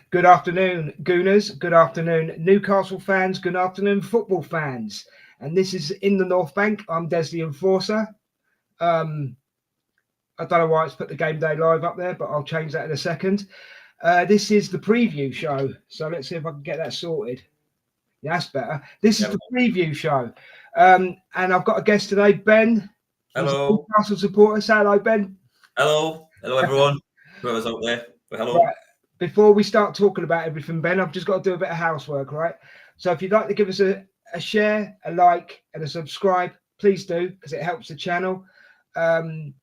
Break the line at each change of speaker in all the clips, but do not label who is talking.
Good afternoon, Gooners. Good afternoon, Newcastle fans. Good afternoon, football fans. And this is In the North Bank. I'm Des the Enforcer. I don't know why it's put the game day live up there, but I'll change that in a second. This is the preview show. So let's see if I can get that sorted. Yeah, that's better. This is the preview show. And I've got a guest today, Ben.
Hello.
Newcastle supporter. Say hello, Ben.
Hello. Hello, everyone. Whoever's out there. Hello.
Right. Before we start talking about everything, Ben, I've just got to do a bit of housework, right? So if you'd like to give us a share, a like, and a subscribe, please do, because it helps the channel. And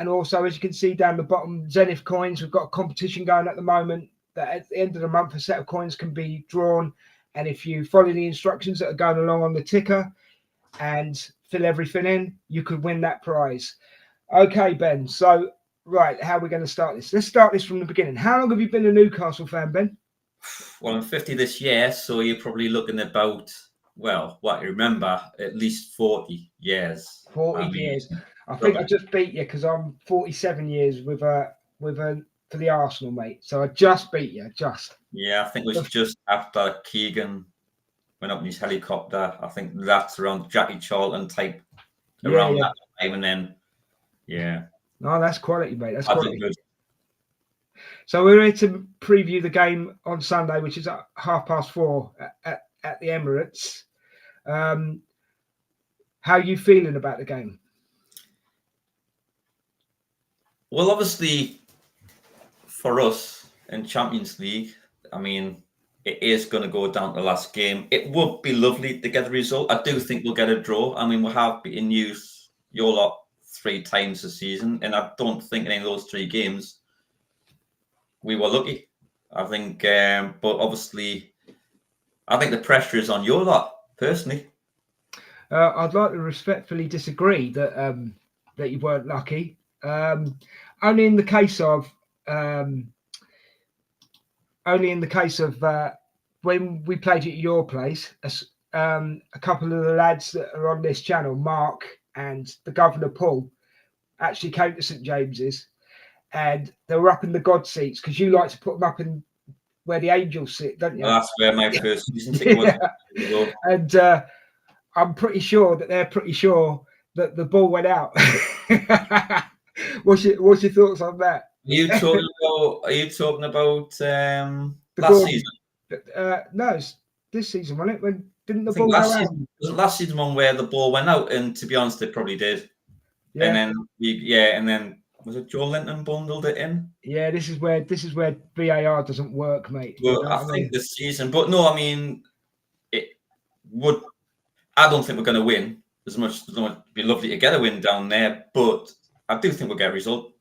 also, as you can see down the bottom, Zenith coins, we've got a competition going at the moment that at the end of the month, a set of coins can be drawn. And if you follow the instructions that are going along on the ticker and fill everything in, you could win that prize. Okay, Ben. So, right, how are we going to start this? Let's start this from the beginning. How long have you been a Newcastle fan, Ben?
Well, I'm 50 this year, so you're probably looking about, well, what you remember, at least 40 years.
40 years. I think I just beat you because I'm 47 years with a for the Arsenal, mate. So I just beat you, just.
Yeah, I think it was just after Keegan went up in his helicopter. I think that's around Jackie Charlton type around that time, and then
No, that's quality, mate. That's quality. So we're here to preview the game on Sunday, which is at 4:30 at the Emirates. How are you feeling about the game?
Well, obviously, for us in Champions League, I mean, it is going to go down to the last game. It would be lovely to get a result. I do think we'll get a draw. I mean, we have beaten your lot 3 times this season, and I don't think in any of those 3 games we were lucky. I think, but obviously, I think the pressure is on your lot, personally.
I'd like to respectfully disagree that that you weren't lucky. Only in the case of when we played at your place, a couple of the lads that are on this channel, Mark and the Governor Paul, actually came to St James's, and they were up in the God seats because you like to put them up in where the angels sit, don't you?
Well, that's where my first season ticket was.
And I'm pretty sure that they're pretty sure that the ball went out. What's your thoughts on that?
Are you talking about last season?
No, it's this season, wasn't it? When didn't the ball go out?
Was it last season one where the ball went out? And to be honest, it probably did. Yeah. And then was it Joe Linton bundled it in?
Yeah, this is where VAR doesn't work, mate.
Well, I think this season, but no, I mean, it would. I don't think we're going to win as much. It'd be lovely to get a win down there, but I do think we'll get a result.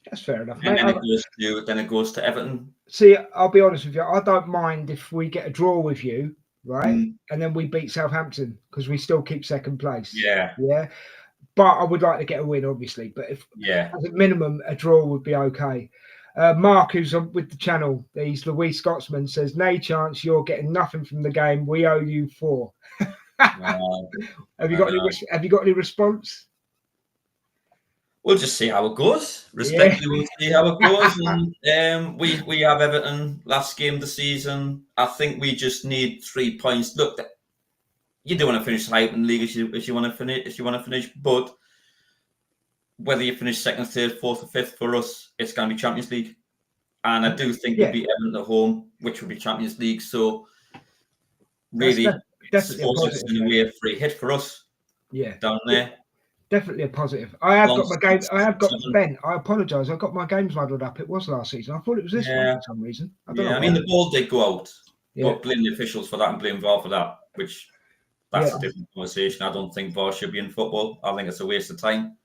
That's fair enough.
And then it goes to Everton.
See, I'll be honest with you. I don't mind if we get a draw with you, right? And then we beat Southampton because we still keep second place.
Yeah.
But I would like to get a win, obviously. But if as a minimum, a draw would be okay. Mark, who's on with the channel, he's Louis Scotsman, says, "No chance you're getting nothing from the game. We owe you 4." Have you got any response?
We'll just see how it goes. Respectfully, we'll see how it goes. And we have Everton last game of the season. I think we just need 3 points. Look, you do want to finish high in the league if you want to finish, but whether you finish 2nd, 3rd, 4th, or 5th, for us, it's going to be Champions League. And I do think we'll beat Everton at home, which will be Champions League. So really, it's in a way a free hit for us. Down there.
Definitely a positive. I have got my game. Ben. I apologise. I got my games muddled up. It was last season. I thought it was this one for some reason. I don't know.
I mean, the ball did go out, but blame the officials for that and blame VAR for that, which that's a different conversation. I don't think VAR should be in football. I think it's a waste of time.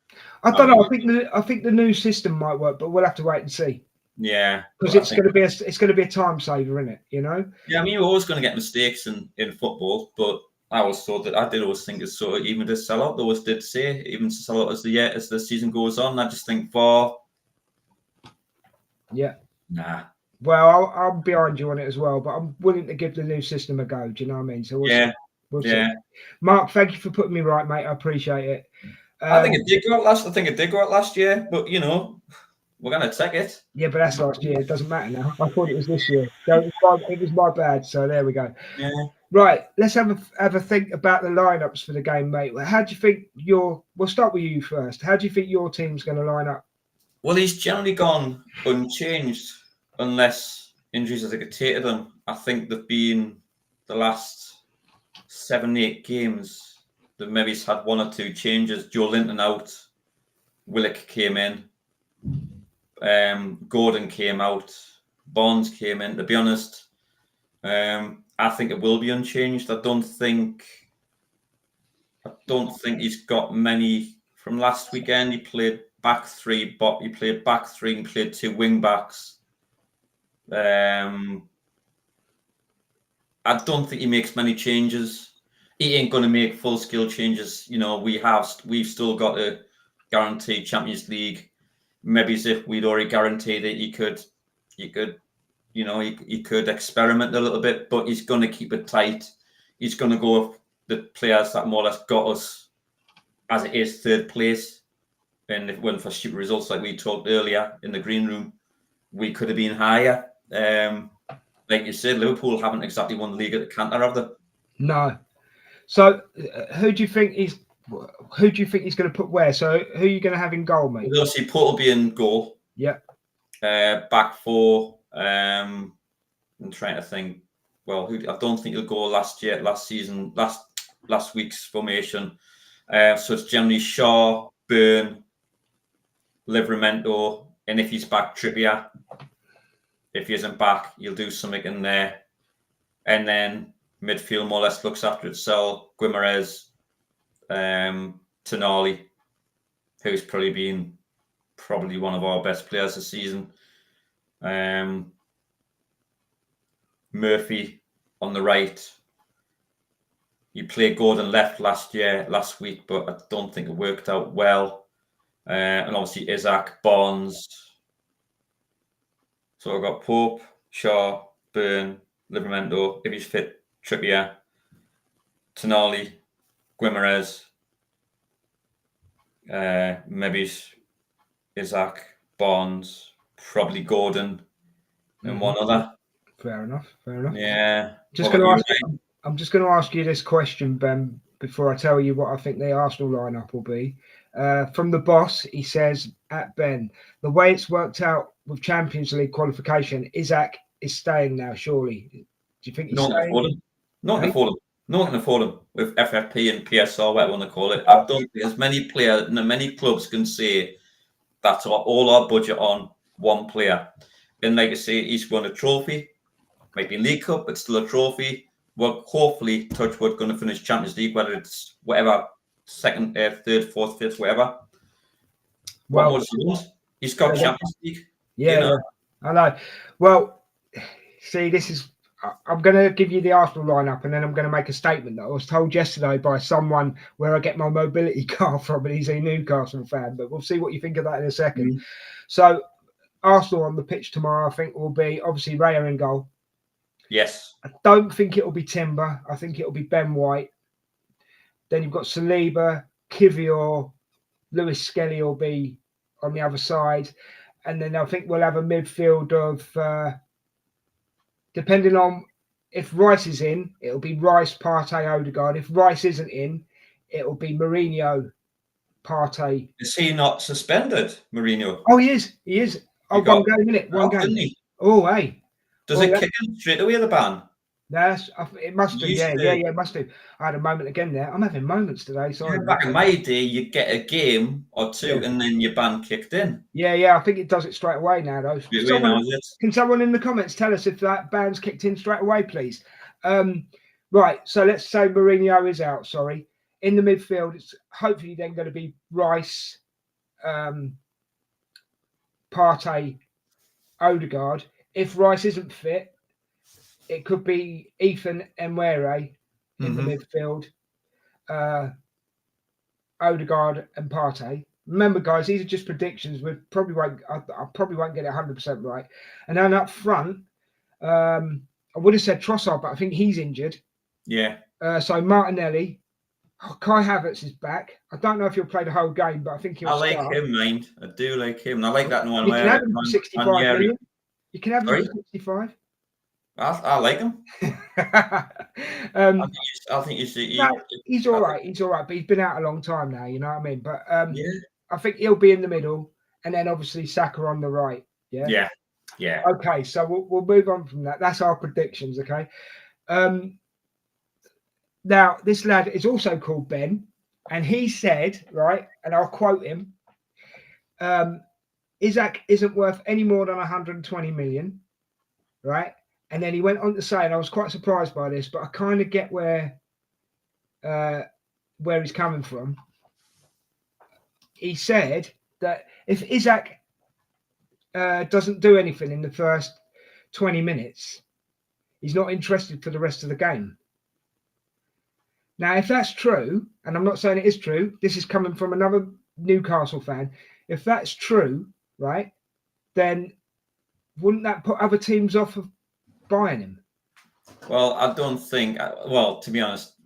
I don't know. I think the new system might work, but we'll have to wait and see.
Yeah,
because it's going to be a time saver, isn't it? You know.
Yeah, I mean, you're always going to get mistakes in football, but I always thought that I did always think it's sort of even to sell out. They always did say even to sell out as the season goes on. I just think VAR.
Yeah.
Nah.
Well, I'm behind you on it as well, but I'm willing to give the new system a go. Do you know what I mean? So we'll see. Mark, thank you for putting me right, mate. I appreciate it.
I think it did go out last. I think it did go out last year, but you know, we're going to take it.
Yeah, but that's last year. It doesn't matter now. I thought it was this year. So it was my bad. So there we go.
Yeah.
Right, let's have a think about the lineups for the game, mate. How do you think we'll start with you first. How do you think your team's going to line up?
Well, he's generally gone unchanged unless injuries have dictated them. I think they've been the last 7-8 games that maybe he's had 1 or 2 changes. Joe Linton out, Willock came in, Gordon came out, Bonds came in. To be honest, I think it will be unchanged. I don't think he's got many from last weekend. He played back 3, but he played back 3 and played 2 wing backs. I don't think he makes many changes. He ain't going to make full-scale changes. You know, we've still got to guarantee Champions League. Maybe as if we'd already guaranteed it, he could experiment a little bit, but he's going to keep it tight. He's going to go with the players that more or less got us as it is 3rd place. And if it weren't for stupid results like we talked earlier in the green room, we could have been higher. Like you said, Liverpool haven't exactly won the league at the canter, have they?
No. So who do you think he's going to put where? So who are you going to have in goal, mate?
We'll see Port will be in goal.
Yeah.
Back 4. I'm trying to think. Well, I don't think he'll go last week's formation. So it's generally Shaw, Burn, Livramento, and if he's back, Trippier. If he isn't back, you'll do something in there. And then midfield more or less looks after itself. Guimarães, Tonali, who's probably been one of our best players this season. Murphy on the right. You played Gordon left last week, but I don't think it worked out well. And obviously Isaac, Bonds. So I've got Pope, Shaw, Burn, Livramento, if he's fit, Trippier, Tonali, Guimarães, maybe Isaac, Bonds, probably Gordon, and one other.
Fair enough.
Yeah.
I'm just going to ask you this question, Ben, before I tell you what I think the Arsenal lineup will be. From the boss, he says, at Ben, the way it's worked out with Champions League qualification, Isaac is staying now, surely. Do you think he's staying?
Not going to afford him with FFP and PSR, whatever you want to call it. I don't think as many players, many clubs can say that's all our budget on one player. And like I say, he's won a trophy, might be League Cup, but still a trophy. We're hopefully, touch wood, going to finish Champions League, whether it's whatever, 2nd, 3rd, 4th, 5th, whatever. Well, what more does he want? He's got Champions League.
Yeah, I know. Well, see, I'm going to give you the Arsenal lineup, and then I'm going to make a statement that I was told yesterday by someone where I get my mobility car from, and he's a Newcastle fan. But we'll see what you think of that in a second. Mm-hmm. So, Arsenal on the pitch tomorrow, I think, will be obviously Raya in goal.
Yes.
I don't think it'll be Timber. I think it'll be Ben White. Then you've got Saliba, Kivior, Lewis Skelly will be on the other side. And then I think we'll have a midfield of, depending on if Rice is in, it'll be Rice, Partey, Odegaard. If Rice isn't in, it'll be Mourinho, Partey.
Is he not suspended, Mourinho?
Oh, he is. Oh, one game, isn't it? One game. Oh, hey.
Does it kick in straight away, the ban?
It must do. Yeah, it must do. I had a moment again there. I'm having moments today. Sorry.
Yeah, back in my day, you get a game or two and then your ban kicked in.
Yeah. I think it does it straight away now, though. Can someone in the comments tell us if that ban's kicked in straight away, please? Right. So let's say Mourinho is out. Sorry. In the midfield, it's hopefully then going to be Rice, Partey, Odegaard. If Rice isn't fit, it could be Ethan Nwere in the midfield, Odegaard and Partey. Remember, guys, these are just predictions. I probably won't get it 100% right. And then up front, I would have said Trossard, but I think he's injured.
Yeah.
So Martinelli, Kai Havertz is back. I don't know if he'll play the whole game, but I think he'll
I like
start.
him, mind. I do like him. I like that one
You can
where
have him for 65 million. You can have him for 65.
I like him.
um,
I think you see.
no, he's all right. He's all right, but he's been out a long time now. You know what I mean? But
Yeah.
I think he'll be in the middle, and then obviously Saka on the right. Yeah.
Yeah. Yeah.
Okay, so we'll move on from that. That's our predictions. Okay. Now this lad is also called Ben, and he said, right, and I'll quote him. Isaac isn't worth any more than 120 million, right? And then he went on to say, and I was quite surprised by this, but I kind of get where he's coming from. He said that if Isaac doesn't do anything in the first 20 minutes, he's not interested for the rest of the game. Now, if that's true, and I'm not saying it is true, this is coming from another Newcastle fan. If that's true, right, then wouldn't that put other teams off of buying him?
Well, I don't think. Well, to be honest,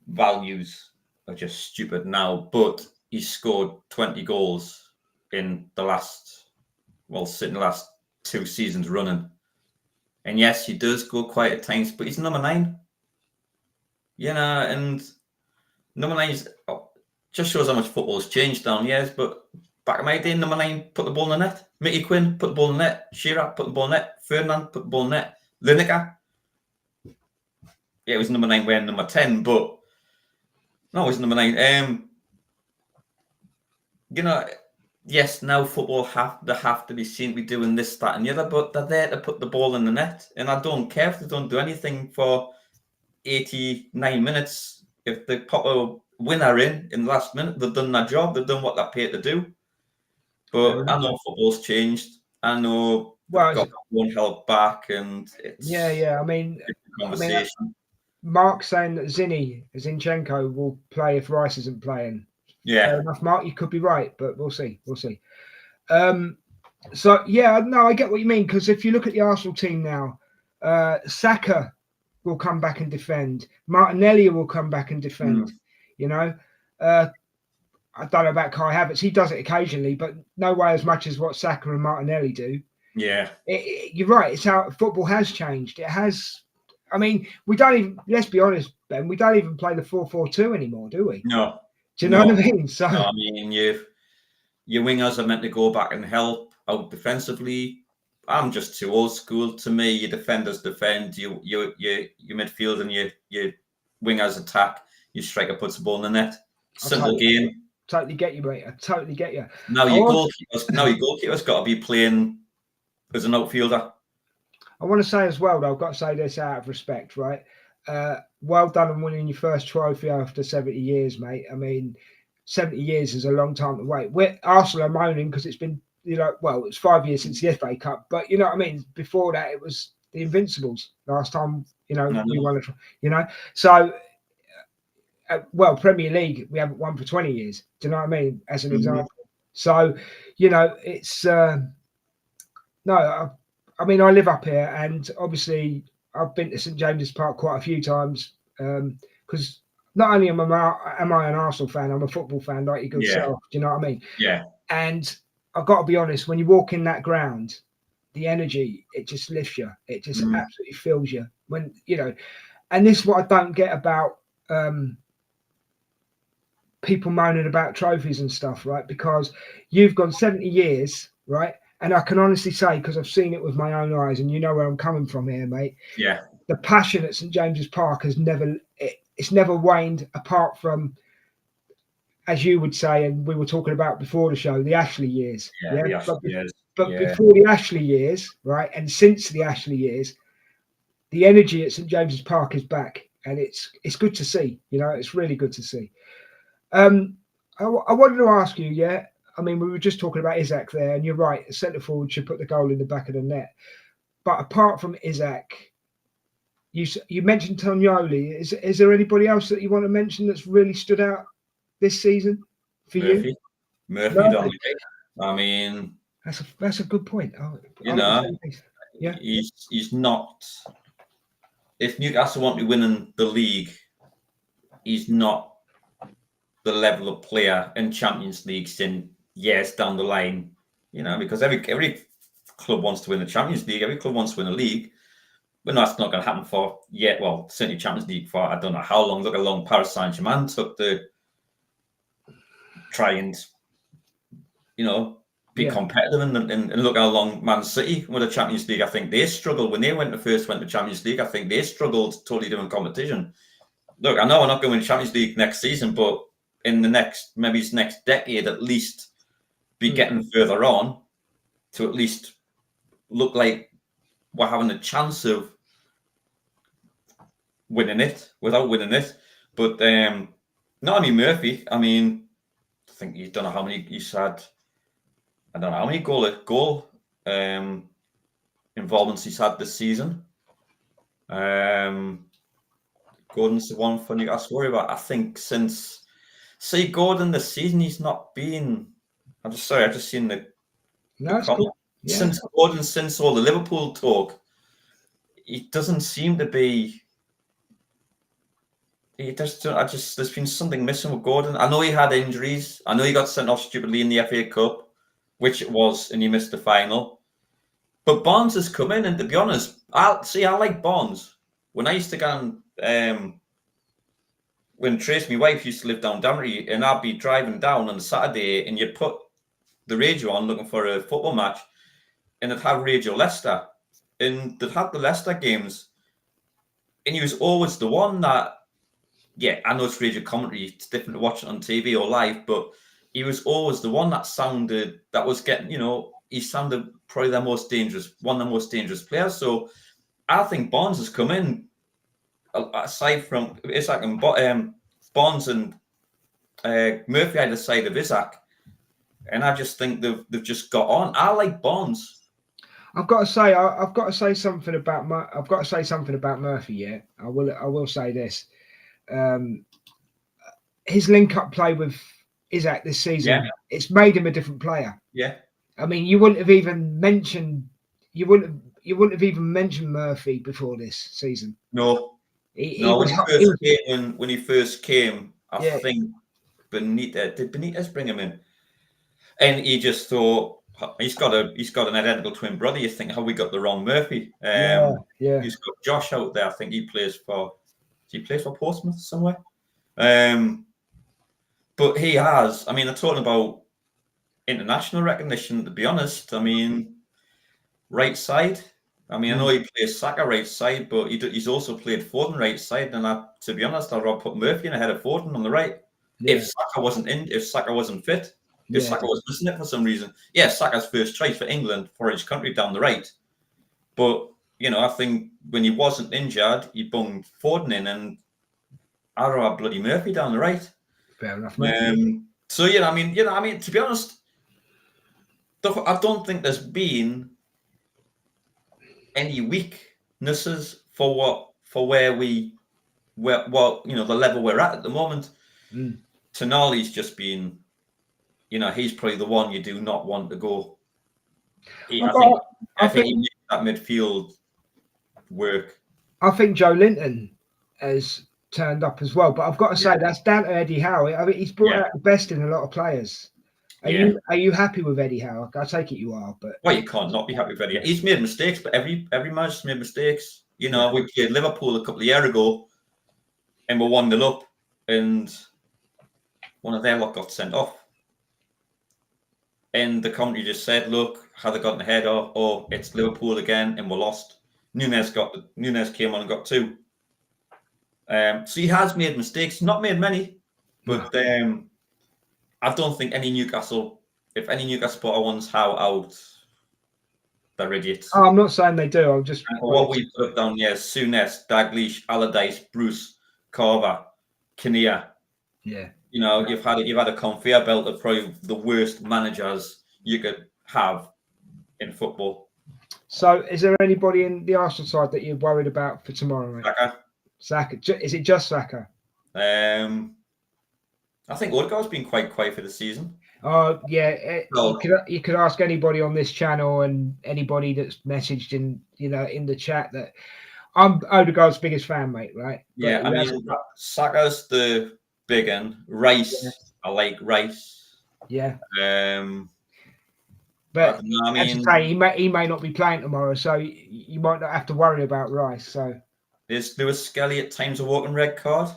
values are just stupid now. But he scored 20 goals in the last 2 seasons running. And yes, he does go quiet at times, but he's number 9. You know, and number 9 just shows how much football's changed down years. But back in my day, number 9 put the ball in the net. Mickey Quinn put the ball in the net. Shearer put the ball in the net. Ferdinand put the ball in the net. Lineker. Yeah, it was number 9 wearing number 10, but no, it was number 9. You know, yes, now football have to be seen to be doing this, that, and the other, but they're there to put the ball in the net. And I don't care if they don't do anything for 89 minutes. If they pop a winner in the last minute, they've done their job. They've done what they're paid to do. But I know football's changed. I know they've got one held back, and it's
I mean,
conversation.
Mark's saying that Zinchenko will play if Rice isn't playing.
Yeah.
Fair enough, Mark. You could be right, but we'll see. We'll see. So yeah, no, I get what you mean, because if you look at the Arsenal team now, Saka will come back and defend. Martinelli will come back and defend. You know, I don't know about Kai Havertz. He does it occasionally, but no way as much as what Saka and Martinelli do.
Yeah,
you're right. It's how football has changed. It has. I mean, we don't even. Let's be honest, Ben. We don't even play the 4-4-2 anymore, do we?
No.
Do you know what I mean? So
no, I mean, your wingers are meant to go back and help out defensively. I'm just too old school. To me, your defenders defend, your midfield and your wingers attack. Your striker puts the ball in the net. Simple game.
Totally get you, mate. I totally get you.
Now your goalkeeper's got to be playing as an outfielder.
I want to say as well, though, I've got to say this out of respect, right? Well done on winning your first trophy after 70 years, mate. I mean, 70 years is a long time to wait. Arsenal are moaning because it's been, it's 5 years since the FA Cup, but you know what I mean? Before that, it was the Invincibles last time, we won it, So, Premier League, we haven't won for 20 years. Do you know what I mean? As an example. So, it's, I mean, I live up here, and obviously I've been to St James's Park quite a few times because not only am I an Arsenal fan, I'm a football fan like your good self. Do you know what I mean?
Yeah.
And I've got to be honest, when you walk in that ground, the energy, it just lifts you. It just absolutely fills you. When, and this is what I don't get about people moaning about trophies and stuff, right? Because you've gone 70 years, right? And I can honestly say, because I've seen it with my own eyes, and you know where I'm coming from here, mate.
Yeah.
The passion at St James's Park has never waned, apart from, as you would say, and we were talking about before the show, the Ashley years.
Yeah. The Ashley years.
But before the Ashley years, right, and since the Ashley years, the energy at St James's Park is back, and it's good to see. It's really good to see. I wanted to ask you, I mean, we were just talking about Isaac there, and you're right. A centre forward should put the goal in the back of the net. But apart from Isaac, you mentioned Tonioli. Is there anybody else that you want to mention that's really stood out this season for you?
Murphy. I mean,
that's a good point.
He's not. If Newcastle want to be winning the league, he's not the level of player in Champions Leagues in years down the line, because every club wants to win the Champions League, every club wants to win a league. But no, that's not going to happen for yet. Well, certainly Champions League for I don't know how long. Look how long Paris Saint-Germain took to try and be competitive, and look how long Man City with the Champions League. I think they struggled when they first went to Champions League. I think they struggled totally different competition. Look, I know we're not going to win Champions League next season, but in the next decade at least, be getting further on to at least look like we're having a chance of winning it without winning it. But Murphy, I think you don't know how many he's had. I don't know how many goal involvements he's had this season. Gordon's the one for Newcastle worry about. I think since Gordon this season, he's not been. I've just seen the.
No, it's cool.
Yeah. Since Gordon, since all the Liverpool talk, he doesn't seem to be. There's been something missing with Gordon. I know he had injuries. I know he got sent off stupidly in the FA Cup, which it was, and he missed the final. But Barnes has come in, and to be honest, I like Barnes. When I used to go and when Trace, my wife, used to live down Damery, and I'd be driving down on a Saturday, and you'd put the radio on looking for a football match, and it'd have Radio Leicester, and they'd have the Leicester games, and he was always the one that. Yeah, I know it's radio commentary. It's different to watch it on TV or live, but he was always the one that was getting, he sounded probably one of the most dangerous players. So I think Barnes has come in, aside from Isaac and Barnes and Murphy either side of Isaac, and I just think they've just got on. I like Barnes.
I've got to say something about Murphy. Yeah, I will say this. His link-up play with Isaac this season, it's made him a different player.
Yeah,
I mean, you wouldn't have even mentioned Murphy before this season.
No, when he first came, I think did Benitez bring him in, and he just thought he's got an identical twin brother. You think how we got the wrong Murphy? He's got Josh out there. I think he plays for. He plays for Portsmouth somewhere. But he has. I mean, they're talking about international recognition, to be honest. I mean, right side. I mean, I know he plays Saka right side, but he's also played Foden right side. And to be honest, I'd rather put Murphy in ahead of Foden on the right. Yeah. If Saka wasn't fit, if Saka was missing it for some reason. Yeah, Saka's first choice for England, for his country down the right. But I think when he wasn't injured, he bunged Foden in, and I'd rather have bloody Murphy down the right.
Fair enough.
So I mean, to be honest, I don't think there's been any weaknesses for where the level we're at the moment. Tonali's just been, he's probably the one you do not want to go. I think he makes that midfield work.
I think Joe Linton has turned up as well, but I've got to say that's down to Eddie Howe. I mean, he's brought out the best in a lot of players. Are you happy with Eddie Howe? I take it you are, but
you can't not be happy with Eddie. He's made mistakes, but every match has made mistakes. We played Liverpool a couple of years ago, and we're 1-0 up, and one of their lot got sent off. And the commentary just said, "Look, how they gotten ahead, or it's Liverpool again, and we're lost." Nunez came on and got 2. So he has made mistakes, not made many, but I don't think if any Newcastle supporter wants Howe out, they're idiots.
Oh, I'm not saying they do. I'm just
what we put down here: Souness, Dalglish, Allardyce, Bruce, Carver, Kinnear.
Yeah.
You've had a conveyor belt of probably the worst managers you could have in football.
So, is there anybody in the Arsenal side that you're worried about for tomorrow, mate? Saka. Is it just Saka?
I think Odegaard's been quite quiet for the season.
Oh, yeah. You could ask anybody on this channel and anybody that's messaged in the chat that I'm Odegaard's biggest fan, mate. Right?
Yeah, Saka's the big in. Rice, I like Rice.
Yeah.
I
But
don't know, I
as
mean,
I say, he may not be playing tomorrow, so you might not have to worry about Rice. So
is Lewis Skelly at times a walking red card?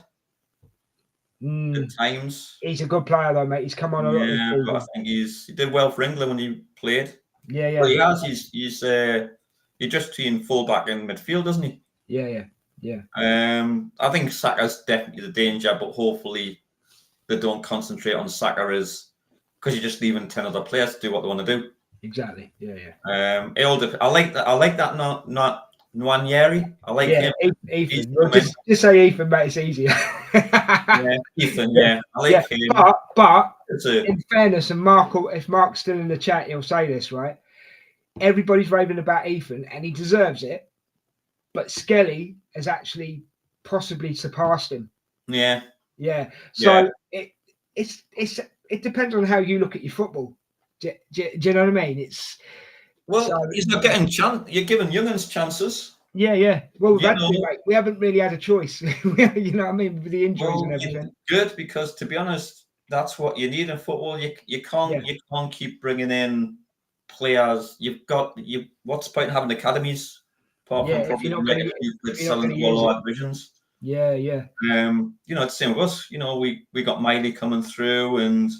At
mm,
times.
he's a good player though, mate. He's come on a lot this
Yeah, but I
season.
think he did well for England when he played.
Yeah,
But
yeah.
he has. He just between fullback and midfield, doesn't he?
Yeah, yeah, yeah.
I think Saka's definitely the danger, but hopefully they don't concentrate on Saka as because you're just leaving 10 other players to do what they want to do.
Exactly. Yeah, yeah.
I like that. I like that. Not Nwaneri. I like
Yeah,
him. He's
Ethan. Well,
coming.
just say Ethan, mate. It's easier.
Yeah, Ethan. Yeah, I like
Yeah,
him.
but
It's a,
in fairness, and Mark, if Mark's still in the chat, he'll say this, right? Everybody's raving about Ethan, and he deserves it. But Skelly has actually possibly surpassed him.
yeah.
Yeah. So it depends on how you look at your football. Do you know what I mean?
He's not getting chance. You're giving young'uns chances.
Yeah. Well,
You
we haven't really had a choice. You know what I mean, with the injuries and everything.
Good, because to be honest, that's what you need in football. You can't keep bringing in players. What's the point in having academies apart from
If you're
probably
not going to
selling the
use
all
it.
our divisions?
Yeah.
It's the same with us. We got Miley coming through, and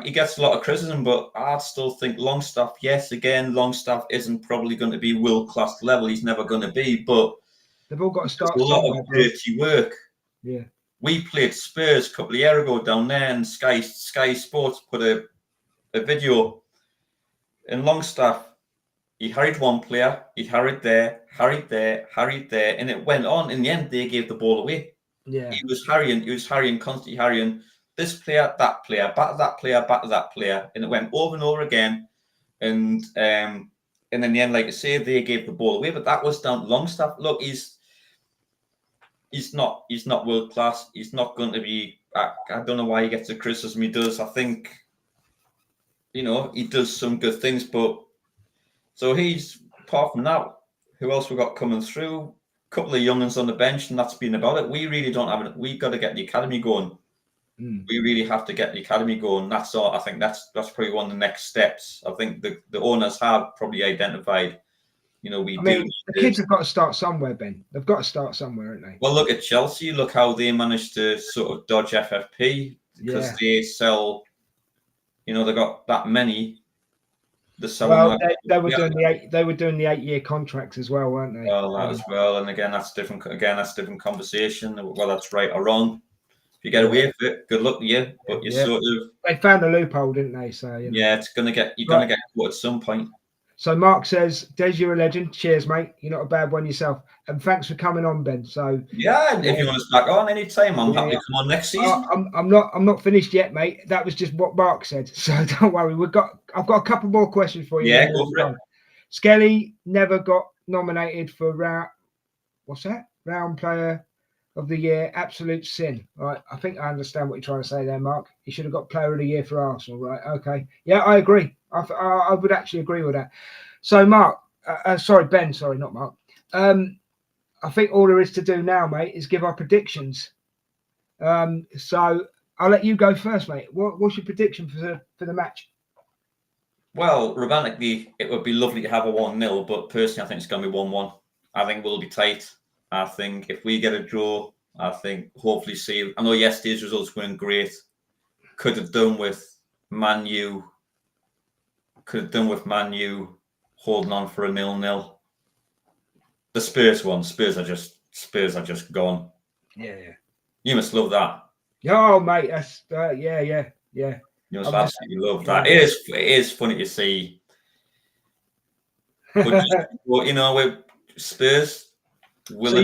he gets a lot of criticism, but I still think Longstaff. Yes, again, Longstaff isn't probably going to be world class level. He's never going to be, but
they've all got to start
a lot
somewhere,
of dirty work.
Yeah.
We played Spurs a couple of years ago down there, and Sky Sports put a video in Longstaff. He harried one player, he harried there, and it went on. In the end, they gave the ball away.
Yeah.
He was harrying, constantly harrying this player, back to that player, and it went over and over again. And in the end, like I say, they gave the ball away, but that was down to Longstaff. Look, he's not world class. He's not going to be. I don't know why he gets the criticism he does. I think he does some good things, but so he's apart from that. Who else we got coming through? A couple of young'uns on the bench, and that's been about it. We really don't have it. We've got to get the academy going. We really have to get the academy going. That's all. I think that's probably one of the next steps. I think the owners have probably identified. The
kids have got to start somewhere, Ben. They've got to start somewhere, haven't they?
Well, look at Chelsea. Look how they managed to sort of dodge FFP because they sell. They got that many.
They were doing the 8-year contracts as well, weren't they?
Well, that as well, and again, that's different. Again, that's different conversation. Well, that's right or wrong. If you get away with it, good luck to you. But you sort of
they found a loophole, didn't they? So
you're gonna get caught at some point.
So Mark says, Des, you're a legend. Cheers, mate. You're not a bad one yourself. And thanks for coming on, Ben. So
if you want us back on anytime, I'm happy to come on next season.
I'm not finished yet, mate. That was just what Mark said. So don't worry. I've got a couple more questions for you.
Yeah, go for it.
Skelly never got nominated for round player of the year. Absolute sin. Right. I think I understand what you're trying to say there, Mark. He should have got player of the year for Arsenal, right? Okay. Yeah, I agree. I would actually agree with that. So, Mark, Ben, not Mark. I think all there is to do now, mate, is give our predictions. So I'll let you go first, mate. What's your prediction for the match?
Well, romantically, it would be lovely to have a 1-0, but personally, I think it's going to be 1-1. I think we'll be tight. I think if we get a draw, I think hopefully I know yesterday's results weren't great. Could have done with Man U holding on for a 0-0. The Spurs are just gone.
Yeah.
You must love that.
Oh, mate, that's yeah.
You must absolutely love that. It is funny to see. But with Spurs.
So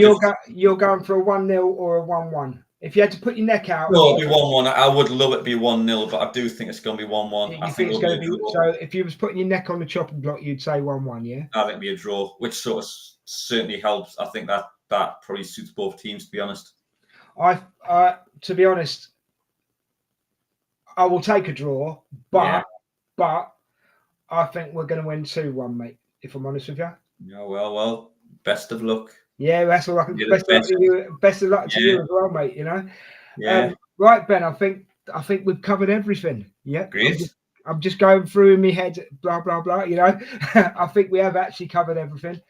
you're going for a 1-0 or a 1-1? If you had to put your neck out,
no, it'd be 1-1. I would love it to be 1-0, but I do think it's going to be 1-1.
I think it's going to be. So if you was putting your neck on the chopping block, you'd say 1-1, yeah?
I think it'd be a draw, which sort of certainly helps. I think that probably suits both teams, to be honest.
To be honest, I will take a draw, but I think we're going to win 2-1, mate. If I'm honest with you.
Yeah, well, best of luck.
Yeah, that's all I can. Best of luck to you as well, mate. Yeah. Right, Ben. I think we've covered everything. Yeah.
Great.
I'm just going through in my head, blah blah blah. You know, I think we have actually covered everything.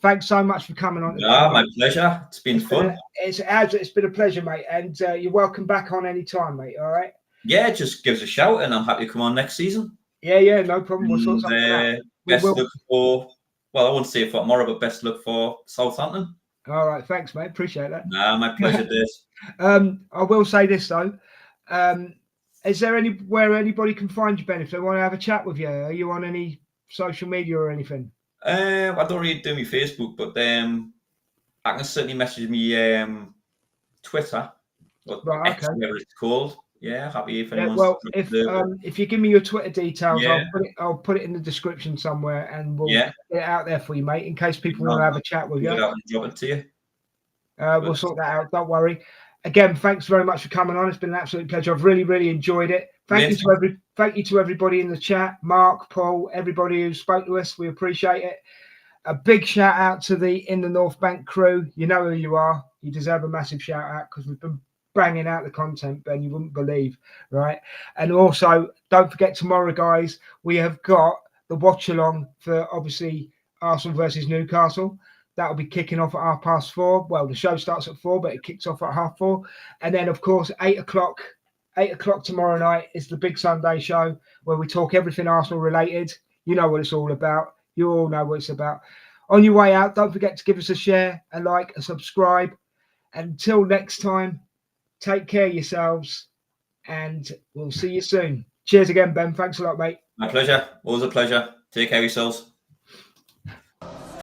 Thanks so much for coming on.
My pleasure. It's been fun.
It's been a pleasure, mate. And you're welcome back on any time, mate. All right.
Yeah, just give us a shout, and I'm happy to come on next season.
Yeah, no problem. We'll sort something out.
Best luck for. Well, I won't say for tomorrow, but best luck for Southampton.
All right, thanks, mate. Appreciate that.
My pleasure, Des.
I will say this though. Is there anywhere anybody can find you, Ben, if they want to have a chat with you? Are you on any social media or anything?
I don't really do my Facebook, but I can certainly message me Twitter, or
Right,
X, whatever it's called. Yeah, happy if anyone's.
Well, if you give me your Twitter details,
Yeah.
I'll put it in the description somewhere, and we'll get it out there for you, mate, in case people want to have a chat with you.
Drop it to you.
We'll sort that out. Don't worry. Again, thanks very much for coming on. It's been an absolute pleasure. I've really, really enjoyed it. Thank you to everybody in the chat, Mark, Paul, everybody who spoke to us. We appreciate it. A big shout out to the In the North Bank crew. You know who you are. You deserve a massive shout out because we've been banging out the content, Ben, you wouldn't believe, right? And also, don't forget tomorrow, guys, we have got the watch along for obviously Arsenal versus Newcastle. That'll be kicking off at 4:30. Well, the show starts at 4, but it kicks off at 4:30. And then, of course, 8 o'clock tomorrow night is the big Sunday show where we talk everything Arsenal related. You know what it's all about. You all know what it's about. On your way out, don't forget to give us a share, a like, a subscribe. Until next time, take care of yourselves, and we'll see you soon. Cheers again, Ben. Thanks a lot, mate.
My pleasure. Always a pleasure. Take care of yourselves.